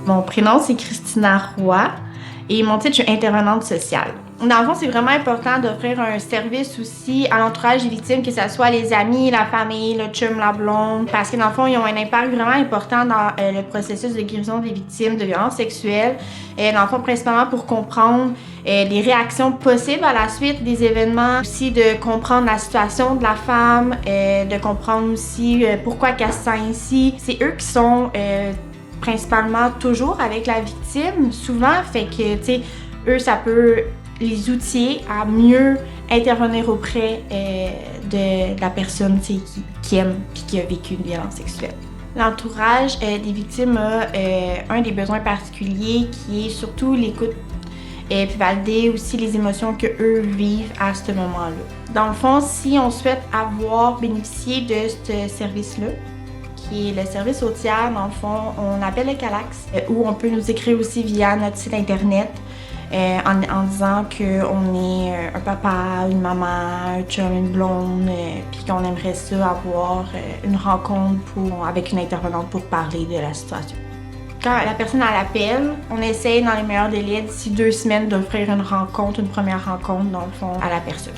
Mon prénom, c'est Christina Roy et mon titre, je suis intervenante sociale. Dans le fond, c'est vraiment important d'offrir un service aussi à l'entourage des victimes, que ce soit les amis, la famille, le chum, la blonde, parce que dans le fond, ils ont un impact vraiment important dans le processus de guérison des victimes de violences sexuelles. Dans le fond, principalement pour comprendre les réactions possibles à la suite des événements, aussi de comprendre la situation de la femme, de comprendre aussi pourquoi elle se sent ainsi. C'est eux qui sont principalement toujours avec la victime, souvent, fait que, tu sais, eux, ça peut les outiller à mieux intervenir auprès de la personne qui aime et qui a vécu une violence sexuelle. L'entourage des victimes a un des besoins particuliers qui est surtout l'écoute et puis valider aussi les émotions qu'eux vivent à ce moment-là. Dans le fond, si on souhaite avoir bénéficié de ce service-là, qui est le service au tiers, dans le fond, on appelle le CALAX, où on peut nous écrire aussi via notre site internet en disant qu'on est un papa, une maman, un chum, une blonde, puis qu'on aimerait ça avoir une rencontre avec une intervenante pour parler de la situation. Quand la personne a l'appel, on essaye dans les meilleurs délais d'ici 2 semaines d'offrir une première rencontre dans le fond à la personne.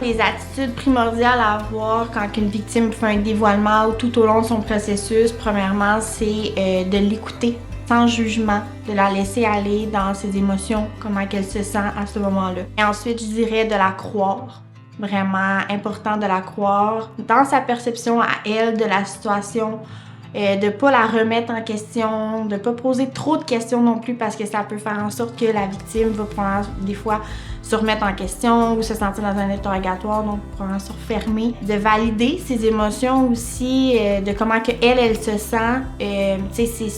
Les attitudes primordiales à avoir quand une victime fait un dévoilement ou tout au long de son processus, premièrement, c'est de l'écouter sans jugement, de la laisser aller dans ses émotions, comment elle se sent à ce moment-là. Et ensuite, je dirais de la croire. Vraiment important de la croire dans sa perception à elle de la situation, de pas la remettre en question, de pas poser trop de questions non plus parce que ça peut faire en sorte que la victime va prendre des fois se remettre en question ou se sentir dans un interrogatoire, donc probablement se refermer. De valider ses émotions aussi, de comment que elle se sent. Tu sais,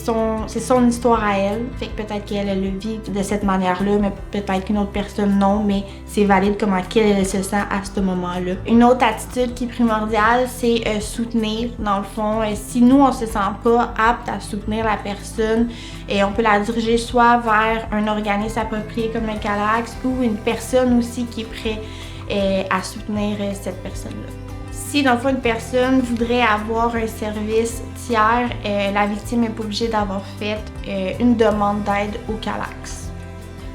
c'est son histoire à elle. Fait que peut-être qu'elle le vit de cette manière-là, mais peut-être qu'une autre personne non, mais c'est valide comment elle se sent à ce moment-là. Une autre attitude qui est primordiale, c'est soutenir. Dans le fond, si nous, on se sent pas apte à soutenir la personne, on peut la diriger soit vers un organisme approprié comme le CALAX ou une personne aussi qui est prête à soutenir cette personne-là. Si dans le fond une personne voudrait avoir un service tiers, la victime n'est pas obligée d'avoir fait une demande d'aide au CALAX.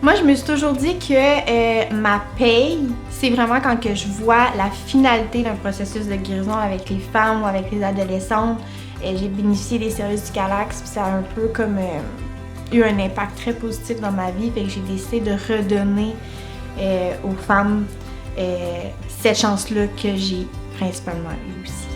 Moi, je me suis toujours dit que ma paye, c'est vraiment quand que je vois la finalité d'un processus de guérison avec les femmes ou avec les adolescentes. J'ai bénéficié des services du CALAX, puis ça a un peu comme eu un impact très positif dans ma vie, fait que j'ai décidé de redonner aux femmes cette chance-là que j'ai principalement eue aussi.